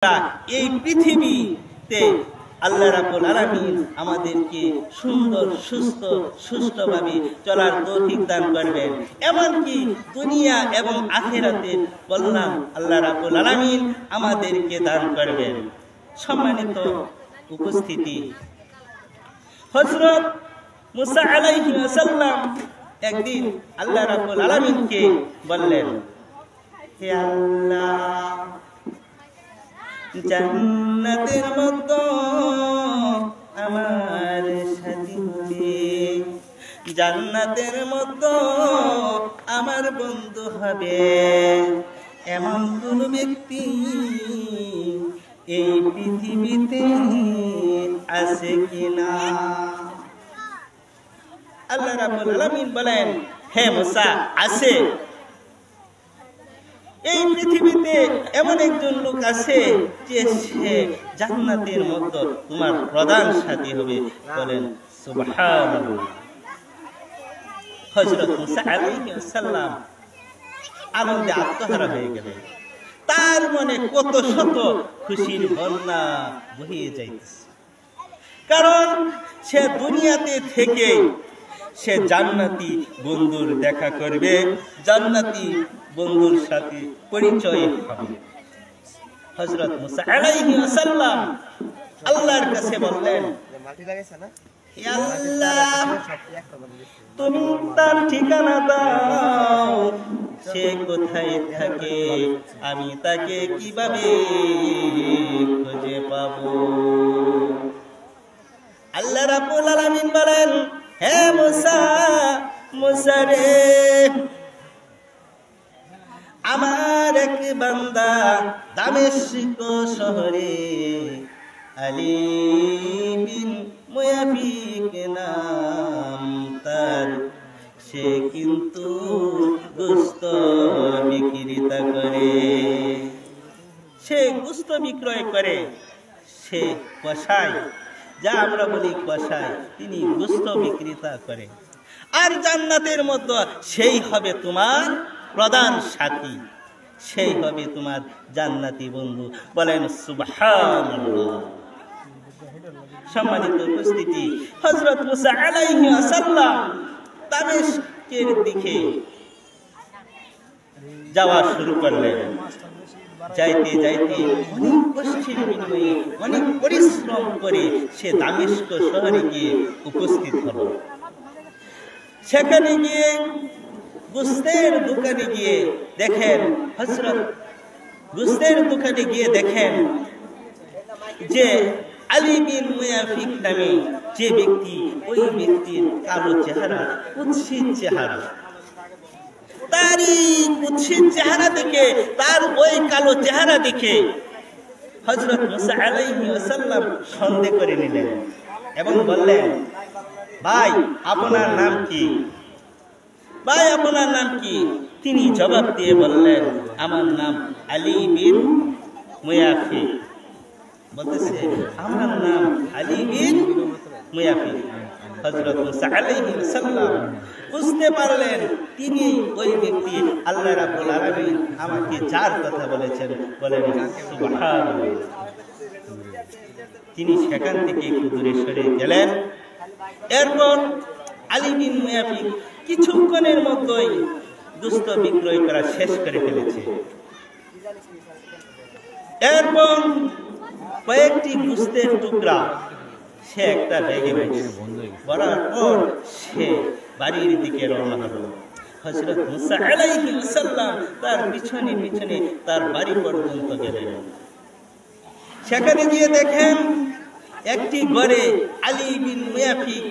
এই পৃথিবীতে আল্লাহ রাব্বুল আলামিন আমাদেরকে সুন্দর সুষ্ঠুভাবে চলার তৌফিক দান করবেন। এমনকি দুনিয়া এবং আখিরাতে কল্যাণ আল্লাহ রাব্বুল আলামিন আমাদেরকে দান করবেন। সম্মানিত উপস্থিতি, হযরত মুসা আলাইহিস সালাম একদিন আল্লাহ রাব্বুল আলামিনকে বললেন, হে আল্লাহ, জান্নাতের মতো আমার সাথী হবে, জান্নাতের মতো আমার বন্ধু হবে, এমন কোন ব্যক্তি এই পৃথিবীতে আছে কিনা? আল্লাহ রাব্বুল আলামিন বলেন, হে মুসা, আছে। এই পৃথিবীতে এমন একজন লোক আছে যে সে জান্নাতের মধ্যে তোমার প্রধান সাথী হবে। বলেন সুবহানাল্লাহ। হযরত মুসা আলাইহিস সালাম আনন্দে আত্মহারা হয়ে গেলেন। তার মনে কত শত খুশির বন্যা বহিয়ে যাইতেছে, কারণ সে দুনিয়াতে থেকে সে জান্নাতি বন্ধুর দেখা করবে, জান্নাতি বন্ধুর সাথে পরিচয় হবে। হযরত মুসা আলাইহিস সালাম আল্লাহর কাছে বললেন, হে আল্লাহ, তুমি তার ঠিকানা দাও, সে কোথায় থাকে, আমি তাকে কিভাবে খুঁজে পাবো? আল্লাহ রাব্বুল আলামিন বলেন, হে মুসা, মুসা রে, আমার এক বান্দা দামেস্ক শহরে আলী বিন মুয়াফিক নাম তার, সে কিন্তু গোশত বিক্রিতা করে, সে গোশত বিক্রয় করে, সে কসাই, যা আমরা বলি কসাই, তিনি গোশত বিক্রেতা করে। আর জান্নাতের মধ্যে সেই হবে তোমার প্রধান সাথী, সেই হবে তোমার জান্নাতি বন্ধু। বলেন সুবহানাল্লাহ। সম্মানিত উপস্থিতি, হযরত মুসা আলাইহিস সালাম দামেস্কের দিকে যাওয়া শুরু করলেন। যাইতে যাইতে অনেক কষ্টের বিনিময়ে, অনেক পরিশ্রম করে সে দামেস্ক শহরে গিয়ে উপস্থিত হলো। সেখানে গিয়ে গোশতের দোকানে গিয়ে দেখেন, হযরত গোশতের দোকানে গিয়ে দেখেন যে আলী বিন মুয়াফিক নামে যে ব্যক্তি, ওই ব্যক্তির কালো চেহারা, কুৎসিত চেহারা। তারই কুৎসিত চেহারা দেখে, তার ওই কালো চেহারা দেখে হযরত মুসা আলাইহিস সালাম সন্দেহ করে নিলেন এবং বললেন, ভাই, আপনার নাম কি? ভাই, আপনার নাম কি? তিনি জবাব দিয়ে বললেন, আমার নাম আলী বিন মুয়াফিক। বলতেছে, আমার নাম আলী বিন মুয়াফিক। হযরত মুসা আলাইহিস সালাম বুঝতে পারলেন তিনি ওই ব্যক্তি, আল্লাহ রাব্বুল আলামিন আমাকে যার কথা বলেছেন। বলেন সুবহানাল্লাহ। তিনি সেখান থেকে একটু দূরে সরে গেলেন। এরপর আলী বিন মুয়াফিক কিছুক্ষণের মধ্যেই গোশত বিক্রয় করা শেষ করে ফেলেছে। এরপর কয়েকটি গোশতের টুকরা সে একটা ব্যাগে ভরার পর সে বাড়ির দিকে রওনা হলো। হযরত মুসা আলাইহিস সালাম তার পিছনে পিছনে তার বাড়ি পর্যন্ত গেলেন। সেখানে গিয়ে দেখেন একটি ঘরে আলী বিন মুয়াফিক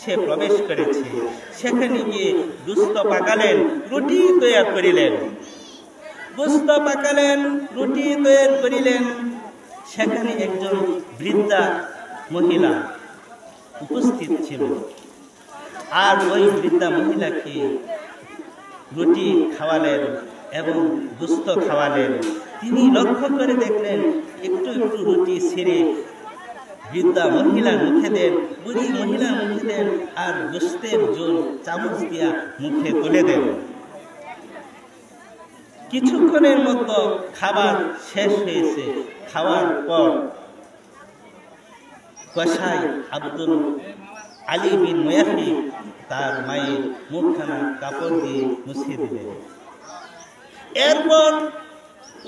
সে প্রবেশ করেছে। সেখানে গিয়ে গোশত পাকালেন, রুটি তৈরি করিলেন, গোশত পাকালেন, রুটি তৈরি করিলেন। সেখানে একজন বৃদ্ধা মহিলা উপস্থিত ছিল, আর ওই বৃদ্ধা মহিলাকে রুটি খাওয়ালেন এবং গোশত খাওয়ালেন। তিনি লক্ষ্য করে দেখলেন একটু একটু রুটি ছেড়ে বৃদ্ধা মহিলার মুখে দেন, বুড়ি মহিলার মুখে দেন, আর গোশতের জোর চামচ দিয়া মুখে তুলে দেন। কিছুক্ষণের মতো খাবার শেষ হয়েছে। খাওয়ার পর কসাই আব্দুল আলী বিন মুয়াফিক তার মায়ের মুখখানা কাপড় দিয়ে মুছিয়ে দিলেন। এরপর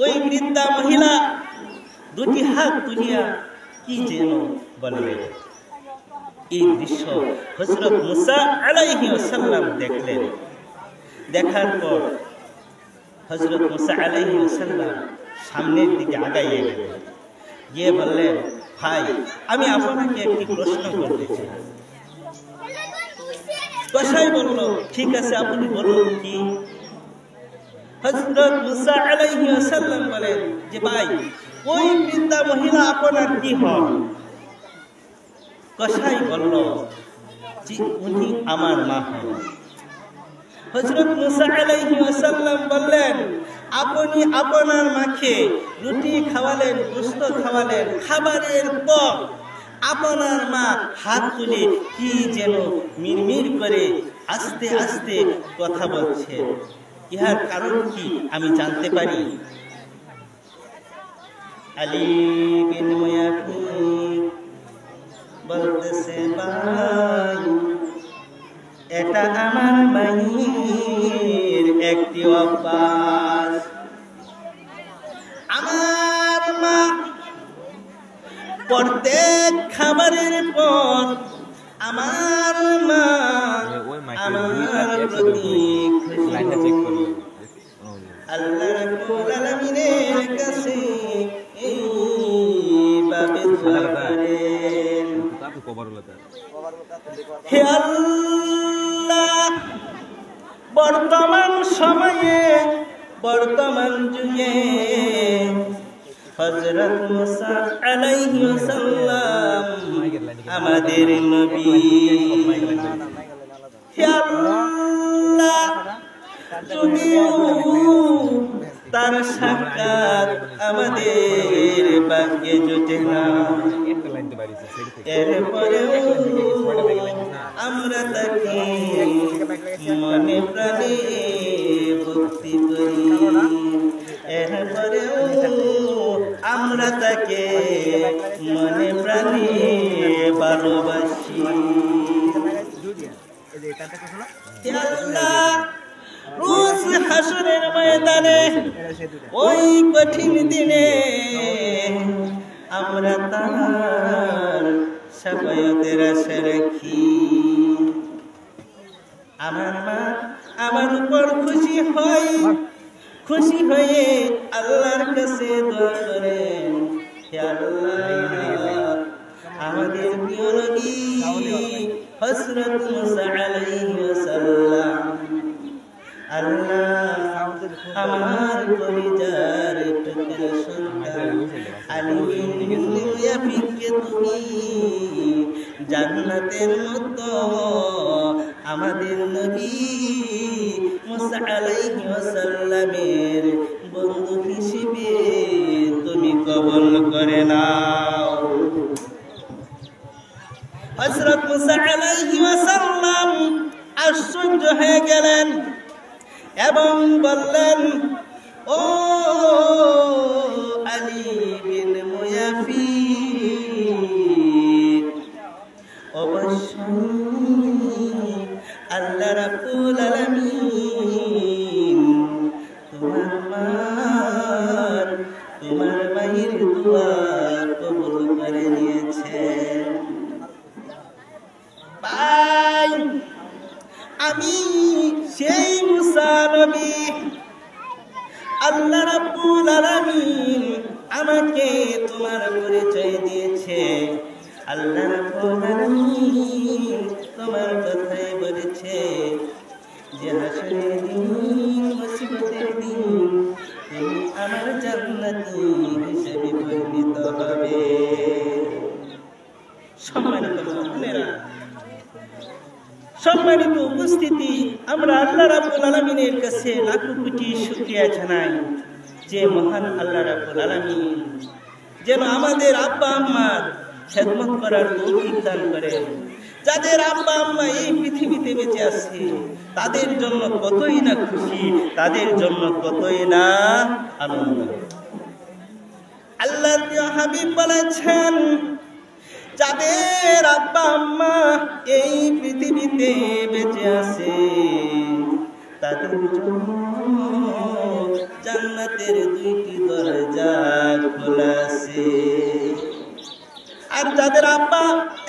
ওই বৃদ্ধা মহিলা দুটি হাত তুলিয়া কি যেন বললেন। এই দৃশ্য হযরত মুসা আলাইহিস সালাম দেখলেন। দেখার পর হযরত মুসা আলাইহিস সালাম সামনের দিকে আগাইয়ে গেলেন, গিয়ে বললেন, ভাই আমি আপনাকে একটি প্রশ্ন করতে চাই। কসাই বলল, ঠিক আছে আপনি বলুন কি? হযরত মুসা আলাইহিস সালাম বলেন যে ভাই ওই বৃদ্ধা মহিলা আপনার কি হন? কসাই বলল যে উনি আমার মা হন। হযরত মুসা আলাইহিস সালাম বললেন, আপনি আপনার মাকে রুটি খাওয়ালেন, গোশত খাওয়ালেন, খাবারের পর আপনার মা হাত তুলে কি যেন মিরমির করে আস্তে আস্তে কথা বলছে, ইহার কারণ কি আমি জানতে পারি? আলী বিন মুয়াফিক বলতেছে, ভাই এটা আমার মায়ের একটি অভ্যাস। আমার মা প্রত্যেক খাবারের পর আমার মা আমার প্রতি আল্লাহ রাব্বুল আলামিনের কাছে এইভাবে দোয়া করেন, হে আল্লাহ, বর্তমান সময়ে বর্তমান যুগে হযরত মুসা আলাইহিস সালাম আমাদের নবী, হে আল্লাহ, যদিও তার সাক্ষাৎ আমাদের ভাগ্যে জোটে না, এরপরেও আমরা তাকে মনে প্রাণে ভক্তি করি, এরপরেও আমরা তাকে মনে প্রাণে ভালোবাসি। আল্লাহ রোজ হাসরের ময়দানে ওই কঠিন দিনে আমরা তার শাফায়াতের আশা রাখি। আমার মা আমার উপর খুশি হয়ে আল্লাহর কাছে দোয়া করেন, হে আল্লাহ, আমাদের প্রিয় নবী হযরত মুসা আলাইহিস সালাম, আল্লাহ আমার কলিজার টুকরা সন্তান আলী বিন মুয়াফিককে তুমি জান্নাতের মতো আমাদের নবী মুসা আলাইহিস সালামের বন্ধু হিসেবে তুমি কবুল করে নাও। হযরত মুসা আলাইহিস সালাম আশ্চর্য হয়ে গেলেন এবং বললেন, ও আলী বিন মুয়াফিক, অবশ্যই আল্লাহ রাব্বুল আলামিন তোমার মায়ের দোয়া কবুল করে নিয়েছেন। ভাই আমি সেই মুসা নবী, আল্লাহ রাব্বুল আলামিন আমাকে তোমার পরিচয় দিয়েছে। আল্লাহ রাব্বুল আলামিন তোমার কথাই বলেছে যে হাসরের দিন, মুসিবতের দিন তুমি আমার জান্নাতি হিসেবে পরিণত হবে। সম্মানিত মুমিনেরা, সম্মানিত উপস্থিতি, আমরা আল্লাহ রাব্বুল আলামিনের কাছে লাখো কোটি শুকরিয়া জানাই যে মহান আল্লাহ রাব্বুল আলামিন যেন আমাদের আব্বা আম্মার খেদমত করার তৌফিক দান করেন, যাদের আব্বা আম্মা এই পৃথিবীতে বেঁচে আছে তাদের জন্য কতই না খুশি, তাদের জন্য কতই না আনন্দ। আল্লাহর প্রিয় হাবিব বলেছেন, যাদের আব্বা আম্মা এই পৃথিবীতে বেঁচে আছে তাদের জন্য জান্নাতের 2টি দরজা খোলা আছে। আর যাদের আব্বা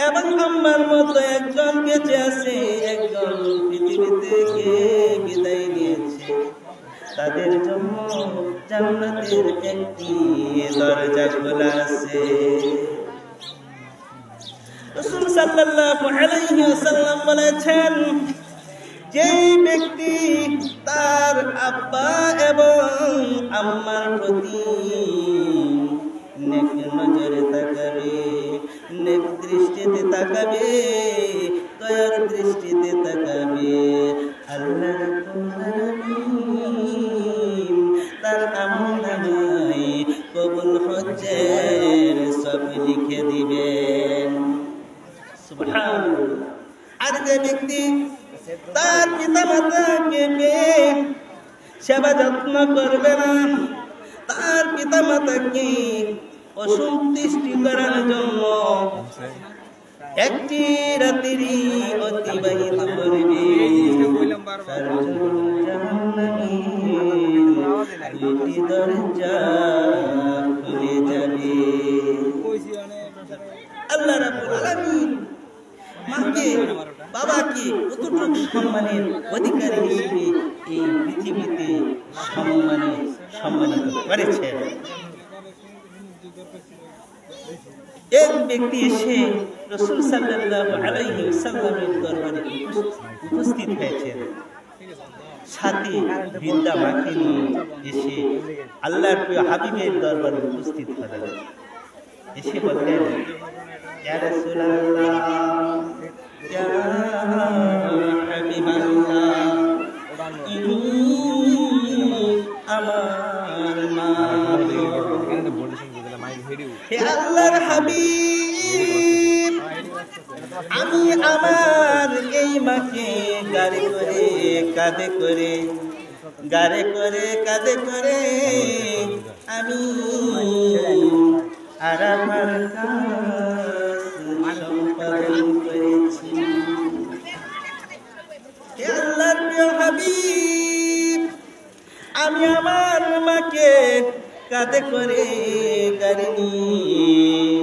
এবং আম্মার মতো একজন বেঁচে আছে, একজন পৃথিবী থেকে বিদায় নিয়েছে, তাদের জন্য জান্নাতের 1টি দরজা খোলা আছে। রাসূল সাল্লাল্লাহু আলাইহি ওয়াসাল্লাম বলেছেন, যেই ব্যক্তি তার আব্বা এবং আম্মার প্রতি নেক নজরে তাকাবে, নেক দৃষ্টিতে তাকাবে, দয়ার দৃষ্টিতে তাকাবে, আল্লাহ রাব্বুল আলামিন তার আমলনামায় কবুল হজ্জের সব লিখে দিবেন। সুবহানাল্লাহ। আর যে ব্যক্তি তার পিতা মাতাকে পেয়ে সেবা যত্ন করবে না, তার পিতা মাতাকে অসন্তুষ্টি করার জন্য একটি রাত্রি অতিবাহিত করবে, তার জন্য জাহান্নামের 2টি দরজা খুলে যাবে। আল্লাহ রাব্বুল আলামিন মাকে বাবাকে কতটুকু সম্মানের অধিকারী হিসেবে এই পৃথিবীতে সম্মানিত করেছেন। এক ব্যক্তি এসে রাসূল সাল্লাল্লাহু আলাইহি ওয়াসাল্লামের দরবারে উপস্থিত হয়েছেন, সাথে বৃদ্ধা মাকে নিয়ে এসে আল্লাহর প্রিয় হাবিবের দরবারে উপস্থিত হলেন। এসে বললেন, ইয়া রাসূলুল্লাহ, ইয়া হাবিবাল্লাহ, আমার মা, হে আল্লাহর হাবিব, আমি আমার এই মাকে গাড়ি করে কাঁধে করে আমি আর আমার কাজ সম্পাদন করেছি। হে আল্লাহর প্রিয় হাবিব, আমি আমার মাকে কাঁধে করে গাড়ি নিয়ে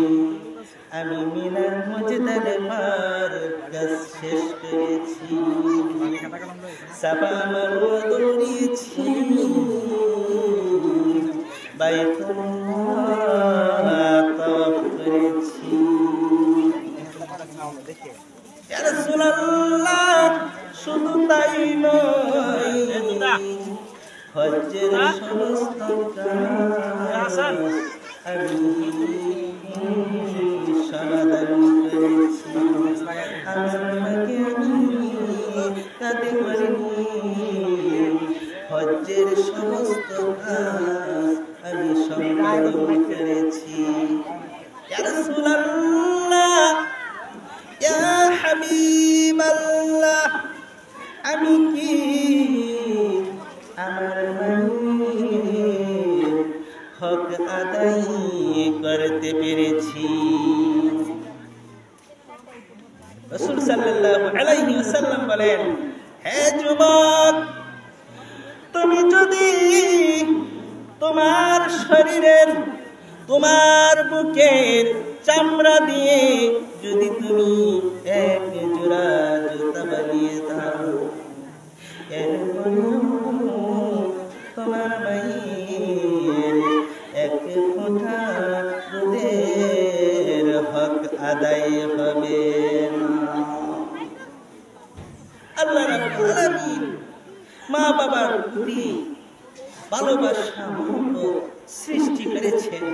আমি মিনার মুজদালিফার কাজ শেষ করেছি, সাফা মারওয়া দৌড়িয়েছি, বাইতুল্লাহ তাওয়াফ করেছি। ইয়া রাসূলুল্লাহ, শুধু তাই নয়, হজ্জের সমস্ত কাজ আমি সমাধান করেছি। আমার মাকে কাঁধে করে হজ্জের সমস্ত কাজ আমি সম্পাদন করেছি। ইয়া রাসূলুল্লাহ, ইয়া হাবিবাল্লাহ, আমি কি আমার মায়ের হক আদায় করতে পেরেছি? রাসূল সাল্লাল্লাহু আলাইহি ওয়াসাল্লাম বলেন, হে যুবক, তুমি যদি তোমার শরীরের, তোমার বুকের চামড়া দিয়ে যদি তুমি এক জোড়া জুতা বানিয়ে দাও, তোমার মায়ের এক ফোঁটা দুধের হক আদায় হবে না। আল্লাহ রাব্বুল আলামিন মা বাবার প্রতি ভালোবাসা মহব্বত সৃষ্টি করেছেন।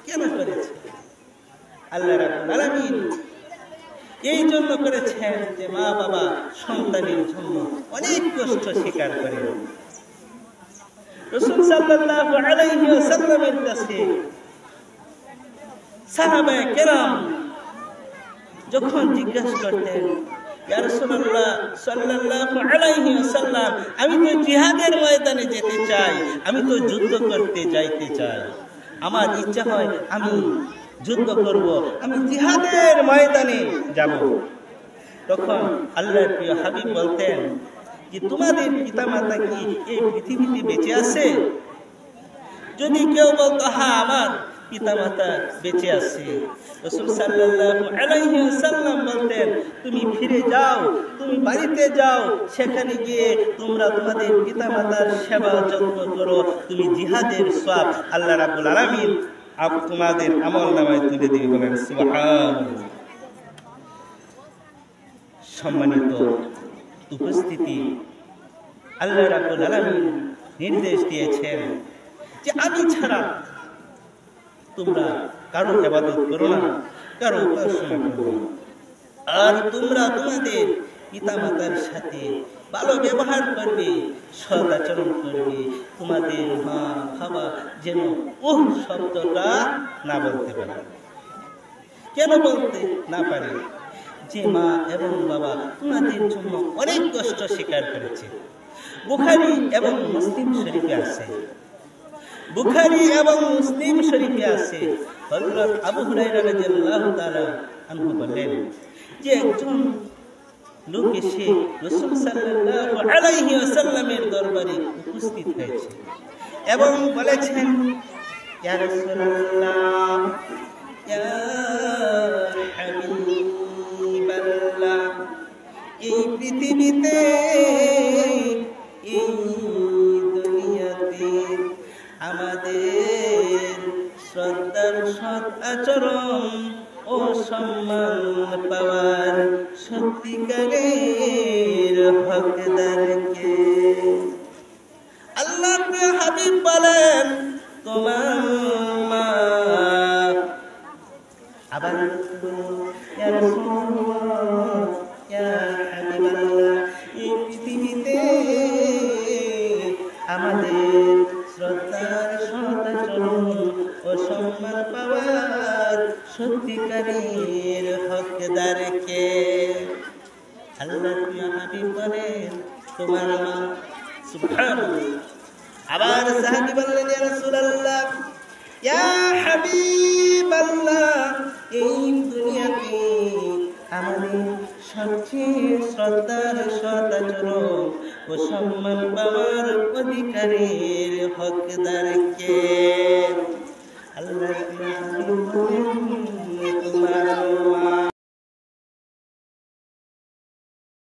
কেন করেছেন? আল্লাহ রাব্বুল আলামিন এই জন্য করেছেন যে মা বাবা সন্তানের জন্য অনেক কষ্ট স্বীকার করেন। রাসূল সাল্লাল্লাহু আলাইহি ওয়াসাল্লামের কাছে সাহাবায়ে কেরাম যখন জিজ্ঞাসা করতেন, ইয়া রাসূলুল্লাহ সাল্লাল্লাহু আলাইহি ওয়াসাল্লাম, আমি তো জিহাদের ময়দানে যেতে চাই, আমি তো যুদ্ধ করতে যাইতে চাই, আমার ইচ্ছা হয় আমি যুদ্ধ করব, আমি জিহাদের ময়দানে যাব। তখন আল্লাহর প্রিয় হাবিব বলতেন যে তোমাদের পিতামাতা কি এই পৃথিবীতে বেঁচে আছে? যদি কেউ বলতো হ্যাঁ আমার পিতামাতা বেঁচে আছে, রাসূল সাল্লাল্লাহু আলাইহি ওয়াসাল্লাম বলতেন তুমি ফিরে যাও, তুমি বাড়িতে যাও, সেখানে গিয়ে তোমরা তোমাদের পিতামাতার সেবা যত্ন করো, তুমি জিহাদের সওয়াব আল্লাহ রাব্বুল আলামিন তোমাদের আমলনামায় তুলে দিবে। বলেন সুবহানাল্লাহ। সম্মানিত উপস্থিতি, আল্লাহ রাব্বুল আলামিন নির্দেশ দিয়েছেন যে আমি ছাড়া তোমরা কারো ইবাদত করো না, কারো উপাসনা করো না, আর তোমরা তোমাদের পিতামাতার সাথে ভালো ব্যবহার করবে, সৎ আচরণ করবে। তোমাদের মা বাবা যেন ও শব্দটা না বলতে পারে। কেন বলতে না পারে? যে মা এবং বাবা তোমাদের জন্য অনেক কষ্ট স্বীকার করেছে। বুখারী এবং মুসলিম শরীফে আছে, বুখারী এবং মুসলিম শরীফে আছে, হযরত আবু হুরায়রা রাদিয়াল্লাহু তাআলা আনহু বলেন যে একজন লোক এসে রাসূল সাল্লাল্লাহু আলাইহি ওয়াসাল্লামের দরবারে উপস্থিত হয়েছে এবং বলেছেন, ইয়া রাসূলুল্লাহ, ইয়া হাবিবাল্লাহ, এই পৃথিবীতে এই দুনিয়াতে আমাদের শ্রদ্ধার সৎ আচরণ ও সম্মান পাওয়ার সত্যিকারের হকদারকে। আল্লাহর প্রিয় হাবিব বলেন তোমার মা। আবার ইয়া রাসূলুল্লাহ, ইয়া হাবিবাল্লাহ, এই পৃথিবীতে আমাদের শ্রদ্ধার সৎ আচরণ ও সম্মান পাওয়ার সত্যিকারের হকদারকে। আল্লাহর প্রিয় হাবিব বলেন তোমার মা। সুবহানাল্লাহ। আবার সাহাবী বললেন, ইয়া রাসূলুল্লাহ, ইয়া হাবিবাল্লাহ, এই দুনিয়াতে আমাদের সবচেয়ে শ্রদ্ধার সৎ আচরণ ও সম্মান পাওয়ার অধিকারের হকদারকে। আল্লাহ